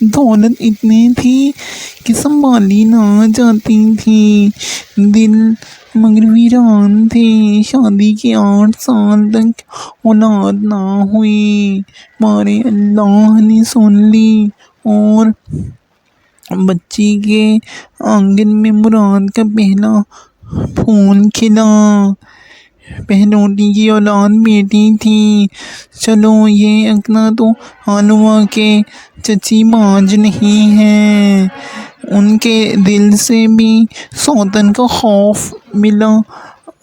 دولت اتنی تھی کہ سنبھالی نہ جاتی تھی، دل مگر ویران تھے۔ شادی کے 8 سال تک اولاد نہ ہوئی، مارے اللہ نے سن لی، اور بچی کے آنگن میں مراد کا پہلا پھول کھلا۔ پہلوٹی کی اولاد بیٹی تھی۔ چلو یہ اکنا تو حال ہوا کہ چچی باج نہیں ہے، ان کے دل سے بھی سوتن کا خوف ملا۔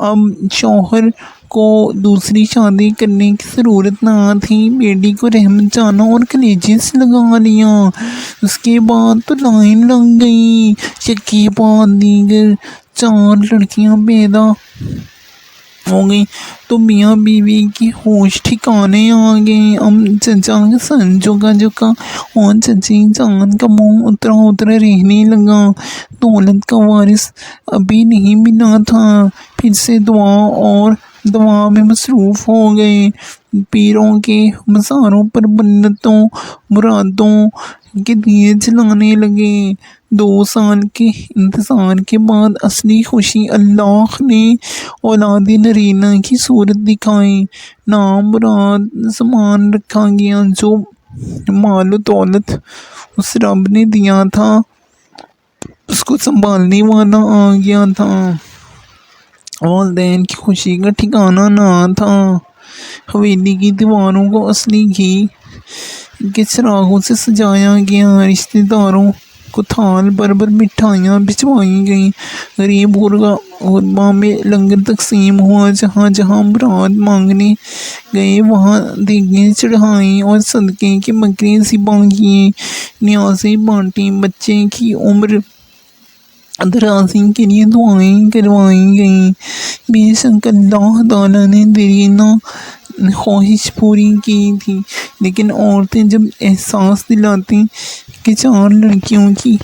اب شوہر کو دوسری شادی کرنے کی ضرورت نہ تھی، بیٹی کو رحمت جانا اور کلیجے سے لگا لیا۔ اس کے بعد تو لائن لگ گئی، یک کے بعد دیگر 4 لڑکیاں پیدا ہو گئی تو میاں بیوی کی ہوش ٹھکانے آ گئے۔ اب چچا کا سر جھکا جھکا اور چچی جان کا منہ اترا اترا رہنے لگا۔ دولت کا وارث ابھی نہیں ملا تھا، پھر سے دعا میں مصروف ہو گئے۔ پیروں کے مزاروں پر منتوں مرادوں کے دیے جلانے لگے۔ 2 سال کے انتظار کے بعد اصلی خوشی اللہ نے اولاد نرینہ کی صورت دکھائی۔ نام مراد زمان رکھا گیا۔ جو مال و دولت اس رب نے دیا تھا اس کو سنبھالنے والا آ گیا تھا۔ والدین کی خوشی کا ٹھکانہ نہ تھا۔ حویلی کی دیواروں کو اصلی گھی کے چراغوں سے سجایا گیا۔ رشتہ داروں کو تھال بھر بھر مٹھائیاں بھجوائی گئیں۔ غریب غربا میں لنگر تقسیم ہوا۔ جہاں جہاں مراد مانگنے گئے وہاں دیگیں چڑھائیں اور صدقے کے بکرے ذبح کیے، نیازیں بانٹیں۔ بچے کی عمر درازی کے لیے دعائیں کروائی گئیں۔ بے شک اللہ تعالیٰ نے دیرینہ خواہش پوری کی تھی، لیکن عورتیں جب احساس دلاتی کہ 4 لڑکیوں کی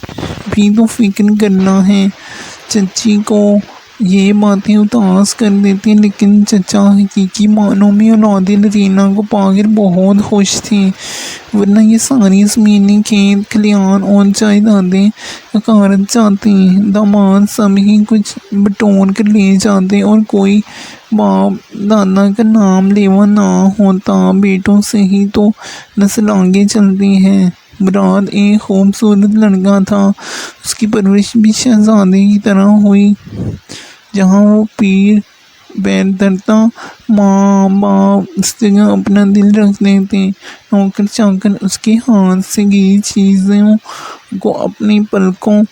بھی تو فکر کرنا ہے۔ چچی کو یہ باتیں اداس کر دیتی، لیکن چچا حقیقی معنوں میں اولاد نرینہ کو پا کر بہت خوش تھے، ورنہ یہ ساری زمینیں، کھیت کھلیان اور جائیدادیں غارت جاتی، داماد سب ہی کچھ بٹور کر لے جاتے اور کوئی باپ دادا کا نام لیوا نہ ہوتا۔ بیٹوں سے ہی تو نسل آگے چلتی ہے۔ مراد ایک خوبصورت لڑکا تھا، اس کی پرورش بھی شہزادے کی طرح ہوئی۔ جہاں وہ پیر دھرتا، ماں باپ اس جگہ اپنا دل رکھ دیتے، نوکر چاکر اس کے ہاتھ سے گری چیزوں کو اپنی پلکوں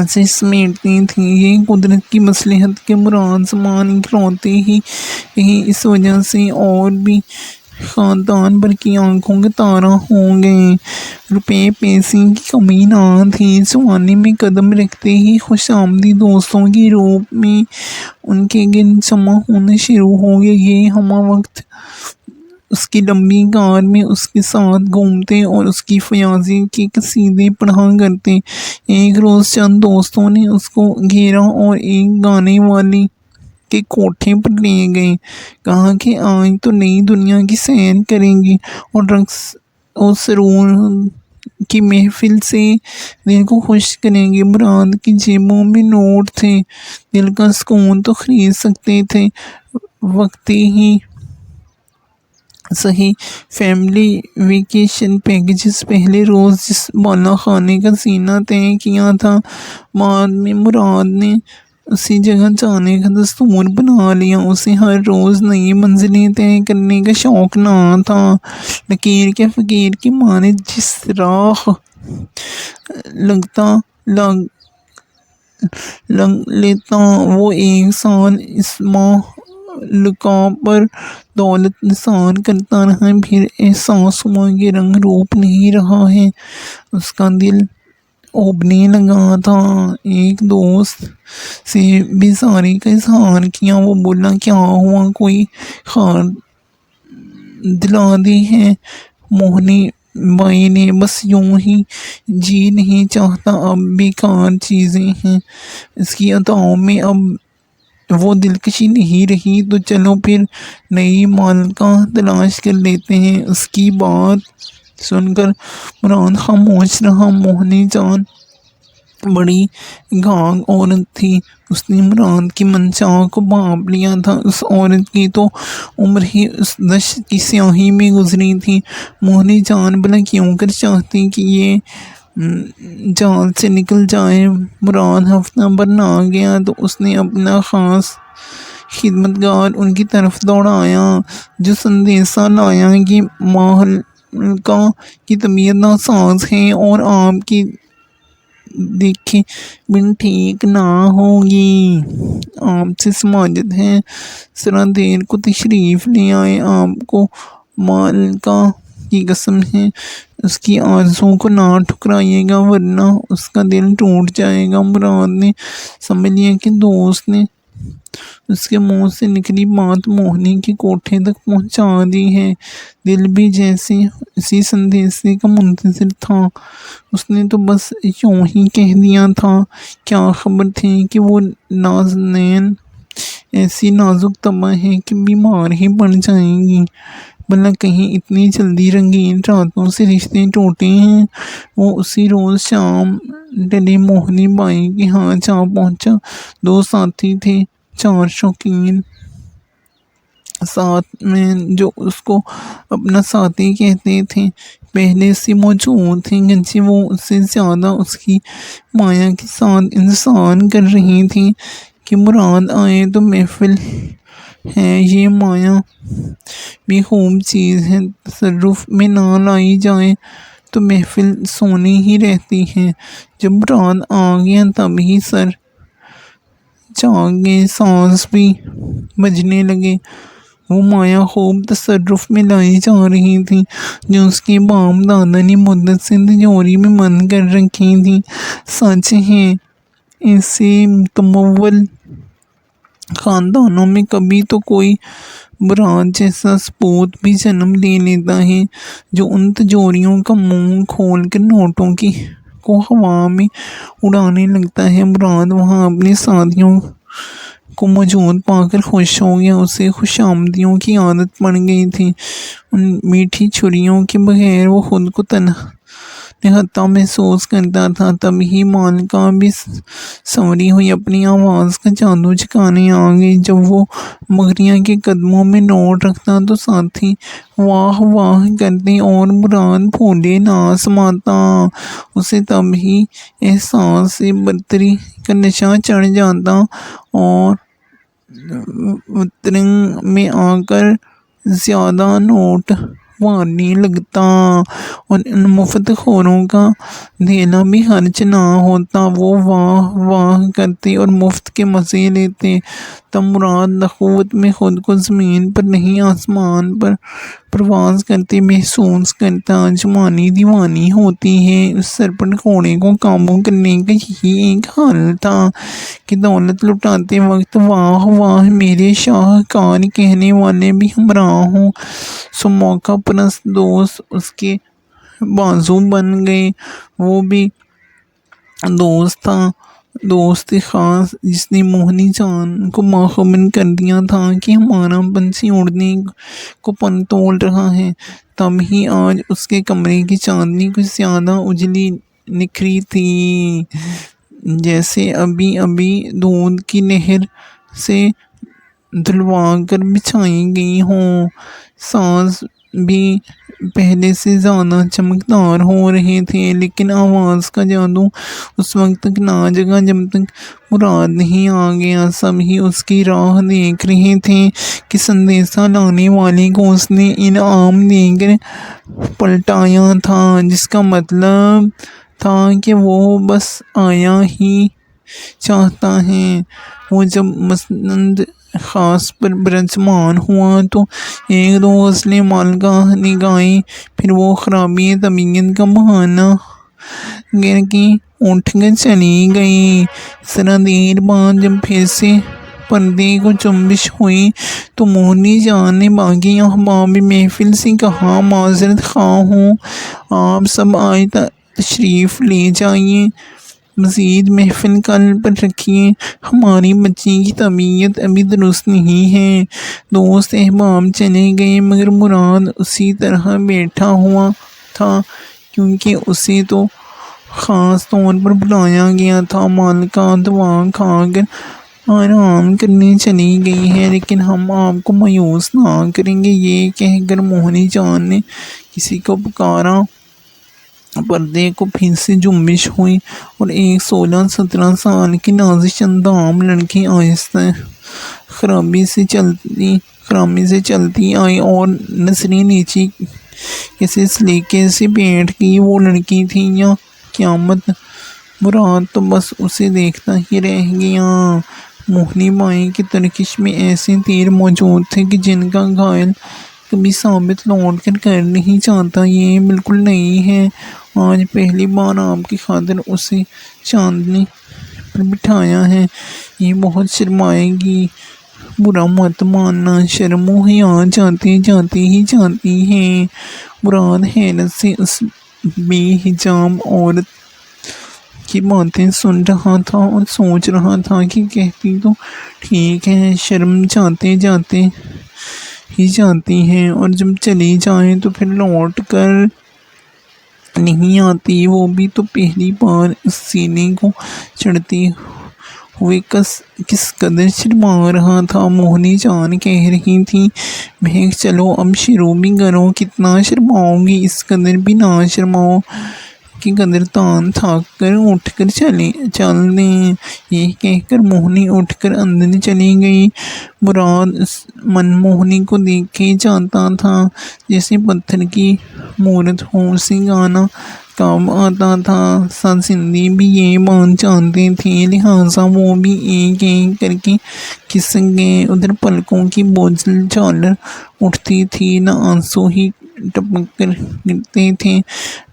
سے سمیٹتی تھی۔ یہ قدرت کی مصلحت کے مراد زمان اکلوتے ہی رہے، اس وجہ سے اور بھی خاندان بھر کی آنکھوں کے تارا ہو گئے۔ روپے پیسے کی کمی نہ تھی۔ جوانی میں قدم رکھتے ہی خوش آمدید دوستوں کے روپ میں ان کے گرد جمع ہونا شروع ہو گئے۔ یہ ہمہ وقت اس کی لمبی کار میں اس کے ساتھ گھومتے اور اس کی فیاضی کے قصیدے پڑھا کرتے۔ ایک روز چند دوستوں نے اس کو گھیرا اور ایک گانے والے کے کوٹھے پر لے گئے۔ کہا کہ آج تو نئی دنیا کی سیر کریں گے اور رقص اور سرور کی محفل سے دل کو خوش کریں گے۔ مراد کی جیبوں میں نوٹ تھے، دل کا سکون تو خرید سکتے تھے۔ وقتی ہی صحیح فیملی ویکیشن پیکجز پہلے روز جس بالا خانے کا سینہ طے کیا تھا، بعد میں مراد نے اسی جگہ جانے کا دستور بنا لیا۔ اسے ہر روز نئی منزلیں طے کرنے کا شوق نہ تھا۔ لکیر کے فقیر کی مانند جس راہ لگ لیتا وہ ایک سال اس معلقہ پر دولت نثار کرتا رہا، پھر احساس ہوا کہ رنگ روپ نہیں رہا ہے، اس کا دل اوبنے لگا تھا۔ ایک دوست سے بیزاری کا اظہار کیا۔ وہ بولا، کیا ہوا، کوئی خار دلا دی ہے؟ موہنے بائی نے، بس یوں ہی، جی نہیں چاہتا، اب بیکار چیزیں ہیں، اس کی عطاؤں میں اب وہ دلکشی نہیں رہی، تو چلو پھر نئی مالکہ تلاش کر لیتے ہیں۔ اس کی بات سن کر مراد خاموش رہا۔ موہنی جان بڑی گھاگ عورت تھی، اس نے مراد کی منشا کو بھانپ لیا تھا۔ اس عورت کی تو عمر ہی اس دشت کی سیاہی میں گزری تھی۔ موہنی جان بھلا کیوں کر چاہتی کہ یہ جال سے نکل جائے۔ مراد ہفتہ بھر نہ گیا تو اس نے اپنا خاص خدمتگار ان کی طرف دوڑایا، جو سندیسہ لایا کہ ملکہ کی طبیعت ناساز ہے اور آپ کی دیکھے بن ٹھیک نہ ہوگی۔ آپ سے سماجت ہے، ذرا دیر کو تشریف لے آئے۔ آپ کو ملکہ کی قسم ہے اس کی آرزو کو نہ ٹھکرائیے گا ورنہ اس کا دل ٹوٹ جائے گا۔ مراد نے سمجھ لیا کہ دوست نے اس کے منہ سے نکلی بات موہنی کے کوٹھے تک پہنچا دی ہے۔ دل بھی جیسے اسی سندیسے کا منتظر تھا۔ اس نے تو بس یوں ہی کہہ دیا تھا، کیا خبر تھی کہ وہ نازنین ایسی نازک طبع ہے کہ بیمار ہی پڑ جائیں گی۔ بھلا کہیں اتنی جلدی رنگین راتوں سے رشتے ٹوٹے ہیں؟ وہ اسی روز شام ڈلے موہنی بائی کے ہاں جا پہنچا۔ 2 ساتھی تھے، 4 شوقین ساتھ میں جو اس کو اپنا ساتھی کہتے تھے، پہلے سے موجود تھے، گرچہ وہ اس سے زیادہ اس کی مایا کے ساتھ انتظار کر رہی تھی کہ مراد آئے تو محفل ہے۔ یہ مایا بھی خوب چیز ہے، تصرف میں نہ لائی جائے تو محفل سونی ہی رہتی ہے۔ جب مراد آ گیا تب ہی سر جاگے، ساز بھی بجنے لگے۔ وہ مایا خوب تصرف میں لائی جا رہی تھی جو اس کے باپ دادا نے مدت سے تجوری میں بند کر رکھی تھی۔ سچ ہے، ایسے متمول خاندانوں میں کبھی تو کوئی مراد جیسا سپوت بھی جنم لے لیتا ہے جو ان تجوریوں کا منہ کھول کر نوٹوں کو ہوا میں اڑانے لگتا ہے۔ مراد وہاں اپنے ساتھیوں کو موجود پا کر خوش ہو گیا۔ اسے خوش آمدیوں کی عادت پڑ گئی تھی۔ ان میٹھی چھریوں کے بغیر وہ خود کو نہتہ محسوس کرتا تھا۔ تب ہی ملکہ بھی سنوری ہوئی اپنی آواز کا جادو چکھانے آ گئی۔ جب وہ مغریہ کے قدموں میں نوٹ رکھتا تو ساتھی واہ واہ کرتے اور مراد پھولے نہ سماتا۔ اسے تب ہی احساس برتری کا نشہ چڑھ جاتا اور وطرنگ میں آ کر زیادہ نوٹ مارنے لگتا اور ان مفت خوروں کا دینا بھی خرچ نہ ہوتا۔ وہ واہ واہ کرتے اور مفت کے مزے لیتے۔ تب مراد نخوت میں خود کو زمین پر نہیں آسمان پر پرواز کرتے محسوس کرتا۔ جوانی دیوانی ہوتی ہے۔ اس سرپٹ گھوڑے کو قابو کرنے کا یہی ایک حل تھا کہ دولت لٹاتے وقت واہ واہ میرے شاہکار کہنے والے بھی ہمراہ ہوں۔ سو موقع پرست دوست اس کے بازو بن گئے۔ وہ بھی دوست تھا، دوست خاص جس نے موہنی جان کو باخبر کر دیا تھا کہ ہمارا پنچھی اڑنے کو پن تول رہا ہے۔ تب ہی آج اس کے کمرے کی چاندنی کچھ زیادہ اجلی نکھری تھی، جیسے ابھی ابھی دودھ کی نہر سے دھلوا کر بچھائی گئی ہو۔ ساز بھی پہلے سے زیادہ چمکدار ہو رہے تھے، لیکن آواز کا جادو اس وقت تک نہ جگا جب تک مراد نہیں آ گیا۔ سب ہی اس کی راہ دیکھ رہے تھے کہ سندیسہ لانے والے کو اس نے انعام دے کر پلٹایا تھا، جس کا مطلب تھا کہ وہ بس آیا ہی چاہتا ہے۔ وہ جب مسند خاص پر برجمان ہوا تو 1-2 غزلیں ملکہ نے گائیں، پھر وہ خرابی طبیعت کا بہانہ کر کے اٹھ کر چلی گئی۔ ذرا دیر بعد جب پھر سے پردے کو جنبش ہوئی تو موہنی جان نے باقی احباب محفل سے کہا، معذرت خواہ ہوں، آپ سب آج تشریف لے جائیے، مزید محفل کل پر رکھیے، ہماری بچی کی طبیعت ابھی درست نہیں ہے۔ دوست احباب چلے گئے مگر مراد اسی طرح بیٹھا ہوا تھا کیونکہ اسے تو خاص طور پر بلایا گیا تھا۔ مالکہ دوا کھا کر آرام کرنے چلی گئی ہے، لیکن ہم آپ کو مایوس نہ کریں گے، یہ کہہ کر موہنی جان نے کسی کو پکارا۔ پردے کو پھر سے جنبش ہوئی اور ایک 16-17 سال کی نازش اندام لڑکی آہستہ خرابی سے چلتی آئی اور نظریں نیچے کیسے سلیقے سے بیٹھ گئی۔ وہ لڑکی تھی یا قیامت؟ مراد تو بس اسے دیکھتا ہی رہ گیا۔ موہنی بائی کی ترکش میں ایسے تیر موجود تھے کہ جن کا گھائل کبھی ثابت لوٹ کر نہیں چاہتا۔ یہ بالکل نئی ہے، آج پہلی بار آپ کی خاطر اسے چاندنی پر بٹھایا ہے۔ یہ بہت شرمائے گی، برا مت ماننا، شرم و حیا جاتی ہے۔ مراد حیرت سے اس بے حجاب عورت کی باتیں سن رہا تھا اور سوچ رہا تھا کہ کہتی تو ٹھیک ہے، شرم جاتی ہے اور جب چلی جائے تو پھر لوٹ کر نہیں آتی، وہ بھی تو پہلی بار اس سینے کو چڑھتے ہوئے کس قدر شرما رہا تھا۔ موہنی جان کہہ رہی تھی، مہک چلو اب شروع بھی کرو، کتنا شرماؤ گی، اس قدر بھی نہ شرماؤ کہ قدر تان تھک کر اٹھ کر چل دیں۔ یہ کہہ کر موہنی اٹھ کر اندر چلی گئی۔ مراد من موہنی کو دیکھے جاتا تھا جیسے پتھر کی مورت ہو، اسے گانا کب آتا تھا۔ سازندے بھی یہ بات جانتے تھے، لہٰذا وہ بھی ایک ایک کر کے کھسک گئے۔ ادھر پلکوں کی بوجھل جھالر اٹھتی تھی، نہ آنسو ہی ٹپک کر گرتے تھے،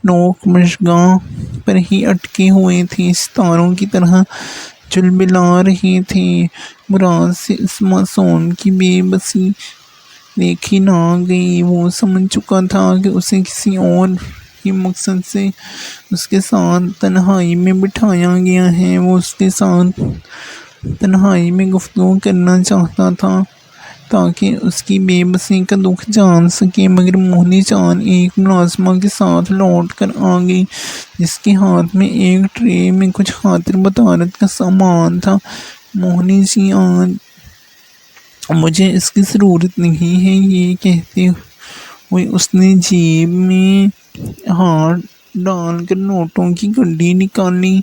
نوک مژگاں پر ہی اٹکے ہوئے تھے، ستاروں کی طرح جلبلا رہے تھے۔ مراد سے اس معصوم کی بے بسی دیکھی نہ گئی۔ وہ سمجھ چکا تھا کہ اسے کسی اور ہی مقصد سے اس کے ساتھ تنہائی میں بٹھایا گیا ہے۔ وہ اس کے ساتھ تنہائی میں گفتگو کرنا چاہتا تھا تاکہ اس کی بے بسی کا دکھ جان سکے، مگر موہنی جان ایک ملازمہ کے ساتھ لوٹ کر آ گئی جس کے ہاتھ میں ایک ٹرے میں کچھ خاطر بطارت کا سامان تھا۔ موہنی جی آج مجھے اس کی ضرورت نہیں ہے، یہ کہتے ہوئے اس نے جیب میں ہاتھ ڈال کر نوٹوں کی گڈی نکالی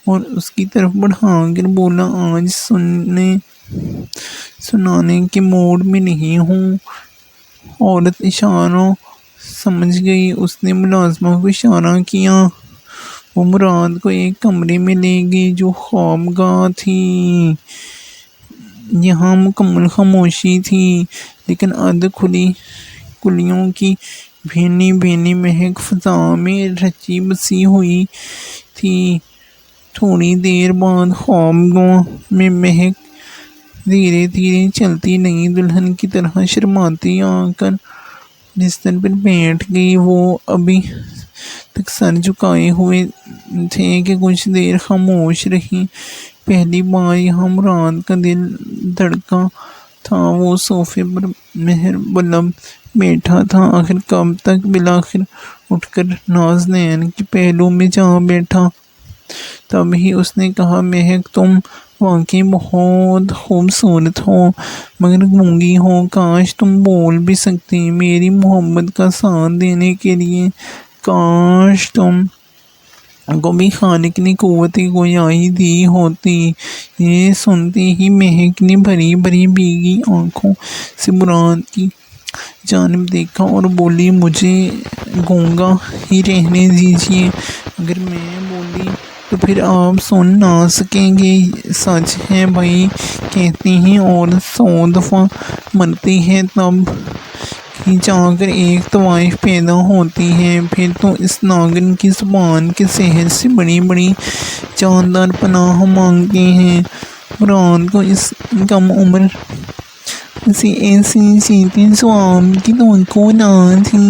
اور اس کی طرف بڑھا کر بولا، آج سنانے کے موڈ میں نہیں ہوں۔ عورت اشاروں سمجھ گئی، اس نے ملازمہ کو اشارہ کیا۔ وہ مراد کو ایک کمرے میں لے گئی جو خوابگاہ تھی۔ یہاں مکمل خاموشی تھی، لیکن ارد کھلی کلیوں کی بھینی بھینی مہک فضا میں رچی بسی ہوئی تھی۔ تھوڑی دیر بعد خوابگاہ میں مہک دھیرے دھیرے چلتی نئی دلہن کی طرح شرماتی آ کر بستر پر بیٹھ گئی۔ وہ ابھی تک سر جھکائے ہوئے تھے کہ کچھ دیر خاموش رہی۔ پہلی بار یہاں مراد کا دل دھڑکا تھا۔ وہ صوفے پر مہر بلب بیٹھا تھا، آخر کب تک، بالآخر اٹھ کر نازنین کے پہلو میں جا بیٹھا۔ تب ہی اس نے کہا، مہک تم واقعی بہت خوبصورت ہو، مگر گونگی ہو، کاش تم بول بھی سکتی میری محبت کا ساتھ دینے کے لیے، کاش تم کو بھی خالق نے قوت گویائی دی ہوتی۔ یہ سنتے ہی مہک نے بھری بھری بھیگی آنکھوں سے مراد کی جانب دیکھا اور بولی، مجھے گونگا ہی رہنے دیجیے، اگر میں بولی تو پھر آپ سن نہ سکیں گے۔ سچ ہے بھائی، کہتے ہیں عورت 100 دفعہ مرتی ہے تب ہی جا کر ایک طوائف پیدا ہوتی ہے، پھر تو اس ناگن کی زبان کے زہر سے بڑی بڑی جاندار پناہ مانگتے ہیں۔ مراد کو اس کم عمر سے ایسی چیتے جواب کی توقع نہ تھی۔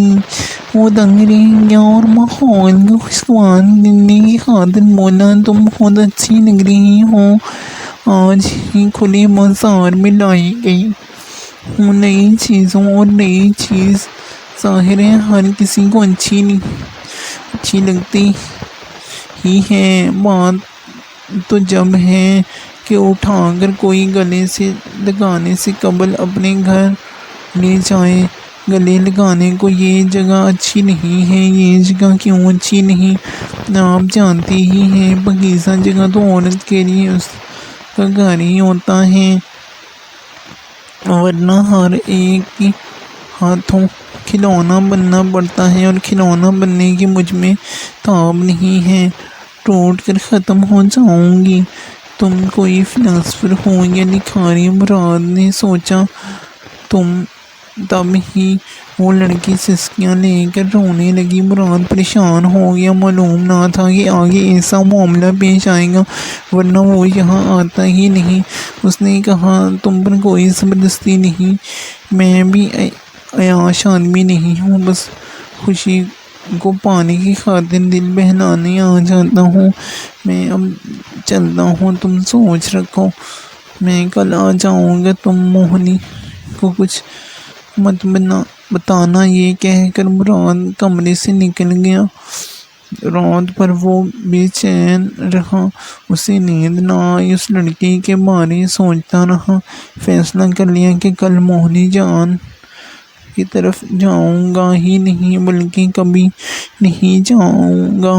وہ دنگ رہ گیا اور ماحول کو خوشگوار کرنے کی خاطر بولا، تم بہت اچھی لگ رہی ہو، آج ہی کھلے بازار میں لائی گئی ہوں نئی چیزوں، اور نئی چیز ظاہر ہے ہر کسی کو اچھی اچھی لگتی ہی ہے۔ بات تو جب ہے کہ اٹھا کر کوئی گلے سے لگانے سے قبل اپنے گھر لے جائے۔ گلے لگانے کو یہ جگہ اچھی نہیں ہے۔ یہ جگہ کیوں اچھی نہیں آپ جانتی ہی ہیں۔ پاکیزہ جگہ تو عورت کے لیے اس کا گھر ہی ہوتا ہے، ورنہ ہر ایک کے ہاتھوں کھلونا بننا پڑتا ہے، اور کھلونا بننے کی مجھ میں تاب نہیں ہے۔ ٹوٹ کر ختم ہو جاؤں گی۔ تم کوئی فلاسفر ہو یا لکھاری؟ مراد نے سوچا۔ تب ہی وہ لڑکی سسکیاں لے کر رونے لگی۔ مراد پریشان ہو گیا۔ معلوم نہ تھا کہ آگے ایسا معاملہ پیش آئے گا، ورنہ وہ یہاں آتا ہی نہیں۔ اس نے کہا، تم پر کوئی زبردستی نہیں، میں بھی عیاش آدمی نہیں ہوں، بس خوشی کو پانے کی خاطر دل بہلانے آ جاتا ہوں۔ میں اب چلتا ہوں، تم سوچ رکھو، میں کل آ جاؤں گا۔ تم موہنی کو کچھ مت بتانا۔ یہ کہہ کر مراد کمرے سے نکل گیا۔ رات بھر وہ بے چین رہا، اسے نیند نہ آئی۔ اس لڑکی کے بارے سوچتا رہا۔ فیصلہ کر لیا کہ کل موہنی جان کی طرف جاؤں گا ہی نہیں، بلکہ کبھی نہیں جاؤں گا۔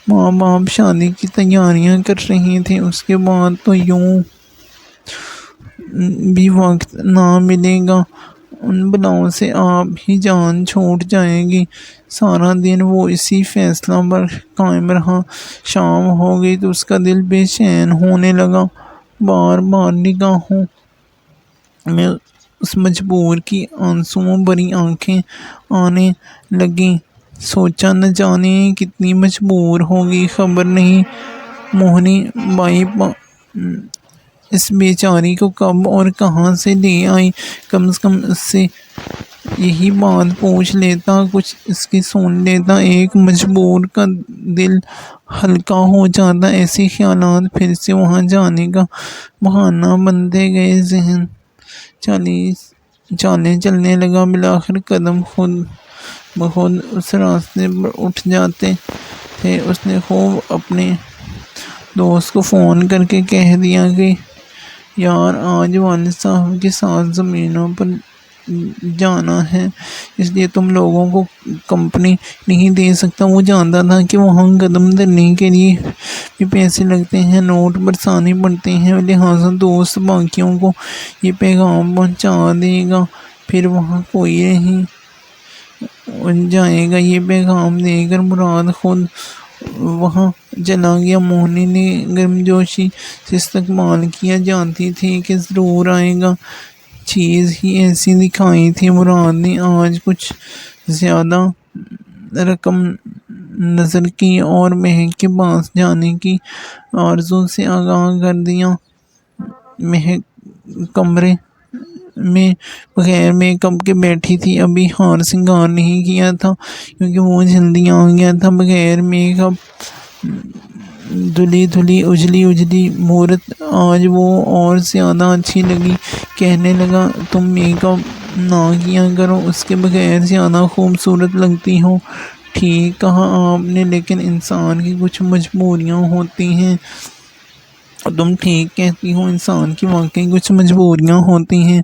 ماں باپ شادی کی تیاریاں کر رہے تھے۔ اس کے بعد تو یوں بھی وقت نہ ملے گا، ان بلاؤں سے آپ ہی جان چھوٹ جائے گی۔ سارا دن وہ اسی فیصلہ پر قائم رہا۔ شام ہو گئی تو اس کا دل بے چین ہونے لگا۔ بار بار نگاہوں میں اس مجبور کی آنسوؤں بھری آنکھیں آنے لگیں۔ سوچا، نہ جانے کتنی مجبور ہوگی، خبر نہیں موہنی بائی اس بیچاری کو کب اور کہاں سے لے آئی۔ کم از کم اس سے یہی بات پوچھ لیتا، کچھ اس کی سن لیتا، ایک مجبور کا دل ہلکا ہو جاتا۔ ایسے خیالات پھر سے وہاں جانے کا بہانہ بنتے گئے۔ ذہن چالیں چلنے لگا۔ بالآخر قدم خود بخود اس راستے پر اٹھ جاتے تھے۔ اس نے خوب اپنے دوست کو فون کر کے کہہ دیا کہ یار، آج والد صاحب کے ساتھ زمینوں پر جانا ہے، اس لیے تم لوگوں کو کمپنی نہیں دے سکتا۔ وہ جانتا تھا کہ وہاں قدم دھرنے کے لیے بھی پیسے لگتے ہیں، نوٹ برسانے پڑتے ہیں، لہٰذا دوست باقیوں کو یہ پیغام پہنچا دے گا، پھر وہاں کوئی نہیں جائے گا۔ یہ پیغام دے کر مراد خود وہاں چلا گیا۔ موہنی نے گرمجوشی سے استقبال کیا، جانتی تھی کہ ضرور آئے گا۔ چیز ہی ایسی دکھائی تھی۔ مراد نے آج کچھ زیادہ رقم نظر کی اور مہک کے پاس جانے کی آرزو سے آگاہ کر دیا۔ مہک کمرے میں بغیر میک اپ کے بیٹھی تھی، ابھی ہار سنگار نہیں کیا تھا کیونکہ وہ جلدی آ گیا تھا۔ بغیر میک اپ دھلی اجلی مورت آج وہ اور زیادہ اچھی لگی۔ کہنے لگا، تم میک اپ نہ کیا کرو، اس کے بغیر زیادہ خوبصورت لگتی ہو۔ ٹھیک کہا آپ نے، لیکن انسان کی کچھ مجبوریاں ہوتی ہیں۔ تم ٹھیک کہتی ہو، انسان کی واقعی کچھ مجبوریاں ہوتی ہیں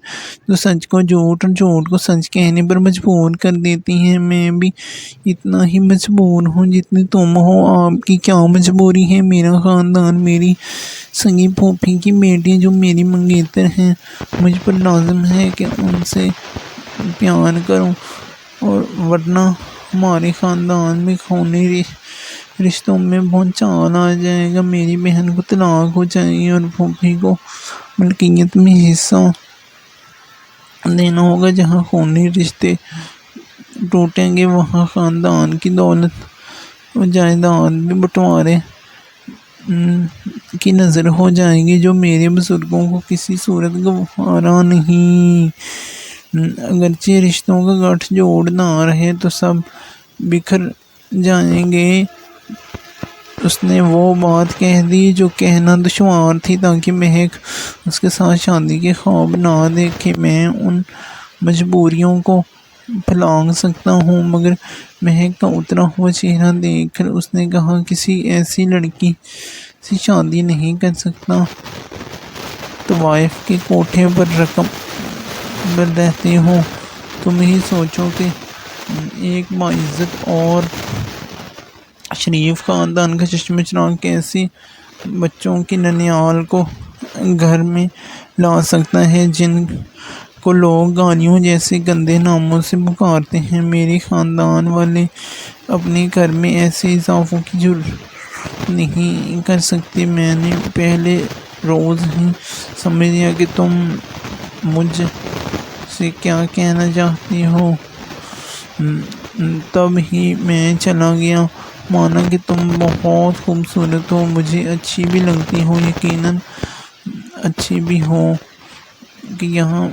جو سچ کو جھوٹ اور جھوٹ کو سچ کہنے پر مجبور کر دیتی ہیں۔ میں بھی اتنا ہی مجبور ہوں جتنی تم ہو۔ آپ کی کیا مجبوری ہے؟ میرا خاندان، میری سگی پھوپھی کی بیٹی جو میری منگیتر ہیں، مجھ پر لازم ہے کہ ان سے پیار کروں، اور ورنہ ہمارے خاندان میں خونی رشتوں میں بھونچال آ جائے گا۔ میری بہن کو طلاق ہو جائے گی اور پھوپھی کو ملکیت میں حصہ دینا ہوگا۔ جہاں خونی رشتے ٹوٹیں گے وہاں خاندان کی دولت و جائیداد بھی بٹوارے کی نظر ہو جائے گی، جو میرے بزرگوں کو کسی صورت گوارا نہیں۔ اگرچہ رشتوں کا گٹھ جوڑ نہ رہے تو سب بکھر جائیں گے۔ اس نے وہ بات کہہ دی جو کہنا دشوار تھی تاکہ مہک اس کے ساتھ شادی کے خواب نہ دیکھے۔ میں ان مجبوریوں کو پھلانگ سکتا ہوں، مگر مہک کا اترا ہوا چہرہ دیکھ کر اس نے کہا، کسی ایسی لڑکی سے شادی نہیں کر سکتا۔ طوائف کے کوٹھے پر رقم بر رہتے ہو، تم ہی سوچو کہ ایک باعزت اور شریف خاندان کا چشم چراغ کیسے بچوں کے ننیال کو گھر میں لا سکتا ہے، جن کو لوگ گالیوں جیسے گندے ناموں سے پکارتے ہیں۔ میرے خاندان والے اپنے گھر میں ایسے اضافوں کی جرات نہیں کر سکتے۔ میں نے پہلے روز ہی سمجھ لیا کہ تم مجھ سے کیا کہنا چاہتی ہو، تب ہی میں چلا گیا۔ مانا کہ تم بہت خوبصورت ہو، مجھے اچھی بھی لگتی ہو، یقیناً اچھی بھی ہو کہ یہاں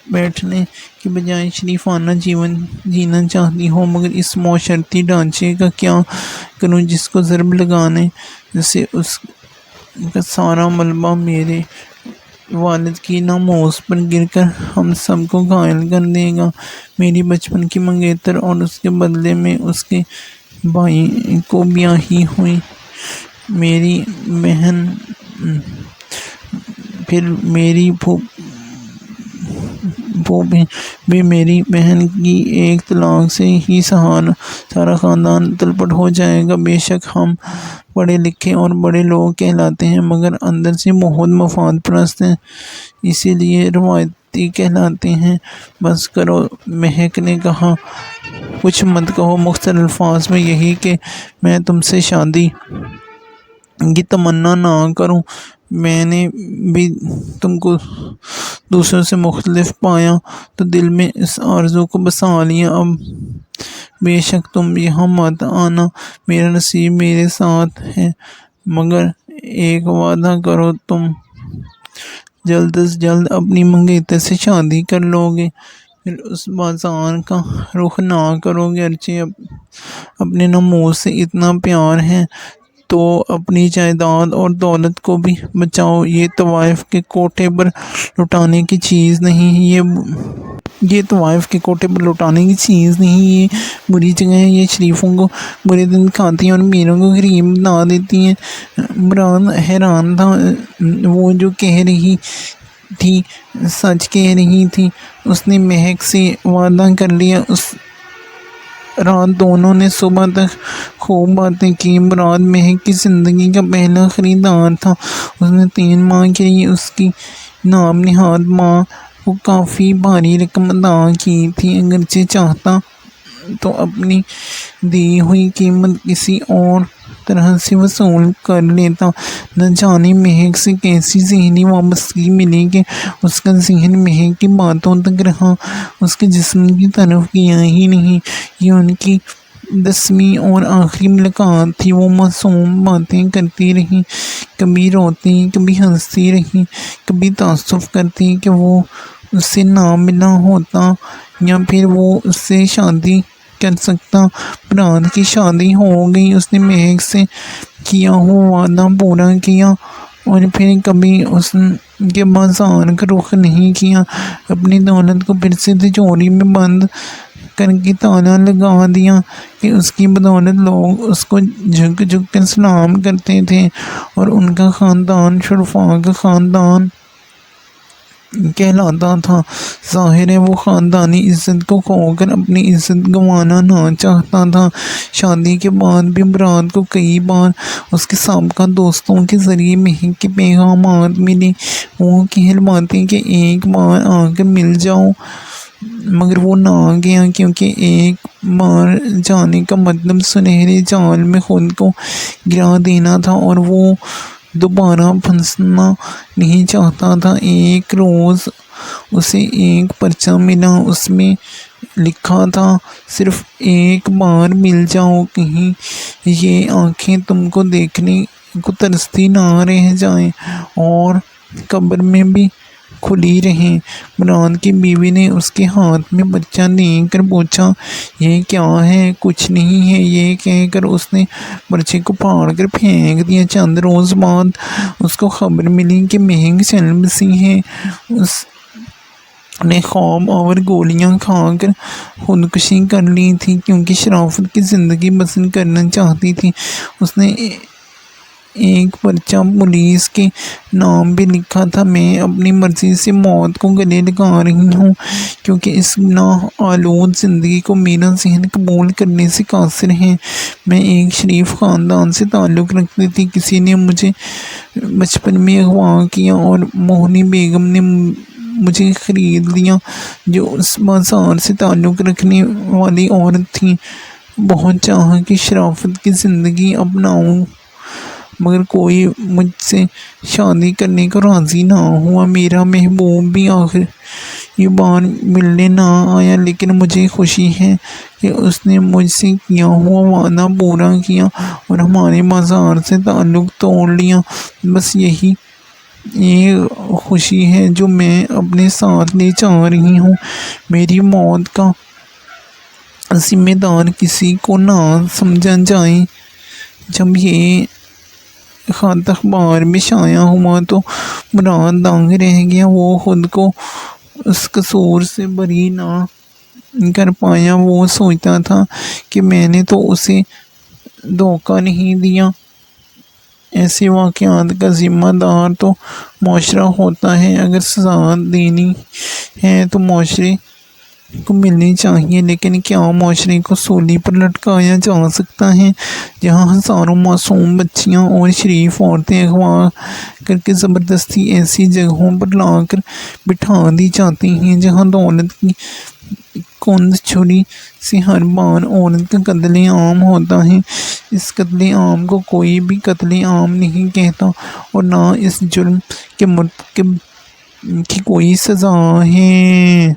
بیٹھنے کے بجائے شریفانہ جیون جینا چاہتی ہو، مگر اس معاشرتی ڈھانچے کا کیا کروں جس کو ضرب لگانے سے اس کا سارا ملبہ میرے والد کی ناموس پر گر کر ہم سب کو گھائل کر دے گا۔ میری بچپن کی منگیتر اور اس کے بدلے میں اس کے بھائی کو بیاہی ہوئی میری بہن، پھر میری بھی میری بہن کی ایک طلاق سے ہی سارا خاندان تلپٹ ہو جائے گا۔ بے شک ہم پڑھے لکھے اور بڑے لوگ کہلاتے ہیں، مگر اندر سے بہت مفاد پرست ہیں، اسی لیے روایتی کہلاتے ہیں۔ بس کرو، مہک نے کہا، کچھ مت کہو، مختصر الفاظ میں یہی کہ میں تم سے شادی کی تمنا نہ کروں۔ میں نے بھی تم کو دوسروں سے مختلف پایا تو دل میں اس آرزو کو بسا لیا۔ اب بے شک تم یہاں مت آنا، میرا نصیب میرے ساتھ ہے، مگر ایک وعدہ کرو، تم جلد از جلد اپنی منگیتر سے شادی کر لو گے، پھر اس بازار کا رخ نہ کرو گے۔ اگرچہ اپنے ناموس سے اتنا پیار ہے تو اپنی جائیداد اور دولت کو بھی بچاؤ، یہ طوائف کے کوٹھے پر لٹانے کی چیز نہیں، یہ طوائف کے کوٹھے پر لٹانے کی چیز نہیں، یہ بری جگہ ہے، یہ شریفوں کو برے دن کھاتی ہیں اور میروں کو غریب بنا دیتی ہیں۔ مراد حیران تھا، وہ جو کہہ رہی تھی سچ کہہ رہی تھی۔ اس نے مہک سے وعدہ کر لیا۔ اس رات دونوں نے صبح تک خوب باتیں کی۔ مراد مہک کی زندگی کا پہلا خریدار تھا۔ اس نے 3 ماہ کے لیے اس کی نام نہاد ماں کو کافی بھاری رقم ادا کی تھی۔ اگرچہ چاہتا تو اپنی دی ہوئی قیمت کسی اور طرح سے وصول کر لیتا۔ نہ جانے مہک سے کیسی ذہنی وابستگی ملی کہ اس کا ذہن مہک کی باتوں تک رہا، اس کے جسم کی طرف گیا ہی نہیں۔ یہ ان کی 10ویں اور آخری ملاقات تھی۔ وہ معصوم باتیں کرتی رہی، کبھی روتی، کبھی ہنستی رہی، کبھی تعصب کرتی کہ وہ اس سے نہ ملا ہوتا یا پھر وہ اس سے شادی کر سکتا۔ مراد کی شادی ہو گئی، اس نے مہک سے کیا ہوا وعدہ پورا کیا اور پھر کبھی اس کے بازار کا رخ نہیں کیا۔ اپنی دولت کو پھر سے تجوری میں بند کر کے تالا لگا دیا کہ اس کی بدولت لوگ اس کو جھک جھک کر سلام کرتے تھے اور ان کا خاندان شرفاء کا خاندان کہلاتا تھا۔ ظاہر ہے وہ خاندانی عزت کو کھو کر اپنی عزت گنوانا نہ چاہتا تھا۔ شادی کے بعد بھی مراد کو کئی بار اس کے سابقہ دوستوں کے ذریعے مہک کے پیغامات ملے۔ وہ کہلواتے کہ ایک بار آ کر مل جاؤ، مگر وہ نہ گیا، کیونکہ ایک بار جانے کا مطلب سنہرے جال میں خود کو گرا دینا تھا اور وہ دوبارہ پھنسنا نہیں چاہتا تھا۔ ایک روز اسے ایک پرچہ ملا، اس میں لکھا تھا، صرف ایک بار مل جاؤ، کہیں یہ آنکھیں تم کو دیکھنے کو ترستی نہ رہ جائیں اور قبر میں بھی کھلی رہیں۔ مراد کی بیوی نے اس کے ہاتھ میں پرچہ دے کر پوچھا، یہ کیا ہے؟ کچھ نہیں ہے، یہ کہہ کر اس نے پرچے کو پھاڑ کر پھینک دیا۔ چند روز بعد اس کو خبر ملی کہ مہک چل بسی ہے۔ اس نے خواب اور گولیاں کھا کر خودکشی کر لی تھی کیونکہ شرافت کی زندگی بسر کرنا چاہتی تھی۔ اس نے ایک پرچہ پولیس کے نام بھی لکھا تھا۔ میں اپنی مرضی سے موت کو گلے لگا رہی ہوں کیونکہ اس گناہ آلود زندگی کو میرا ذہن قبول کرنے سے قاصر ہے۔ میں ایک شریف خاندان سے تعلق رکھتی تھی۔ کسی نے مجھے بچپن میں اغوا کیا اور موہنی بیگم نے مجھے خرید لیا جو اس بازار سے تعلق رکھنے والی عورت تھی۔ بہت چاہا کہ شرافت کی زندگی اپناؤں مگر کوئی مجھ سے شادی کرنے کو راضی نہ ہوا۔ میرا محبوب بھی آخر یہ بار ملنے نہ آیا، لیکن مجھے خوشی ہے کہ اس نے مجھ سے کیا ہوا وعدہ پورا کیا اور ہمارے بازار سے تعلق توڑ لیا۔ بس یہی ایک خوشی ہے جو میں اپنے ساتھ لے جا رہی ہوں۔ میری موت کا ذمہ دار کسی کو نہ سمجھا جائے۔ جب یہ خط اخبار میں شائع ہوا تو مراد دنگ رہ گیا۔ وہ خود کو اس قصور سے بری نہ کر پایا۔ وہ سوچتا تھا کہ میں نے تو اسے دھوکہ نہیں دیا۔ ایسے واقعات کا ذمہ دار تو معاشرہ ہوتا ہے۔ اگر سزا دینی ہے تو معاشرے کو ملنی چاہیے، لیکن کیا معاشرے کو سولی پر لٹکایا جا سکتا ہے جہاں ہزاروں معصوم بچیاں اور شریف عورتیں اغوا کر کے زبردستی ایسی جگہوں پر لا کر بٹھا دی جاتی ہیں جہاں دولت کی کند چھری سے ہر بار عورت کا قتل عام ہوتا ہے۔ اس قتل عام کو کوئی بھی قتل عام نہیں کہتا اور نہ اس جرم کے مرتکب کی کوئی سزا ہے۔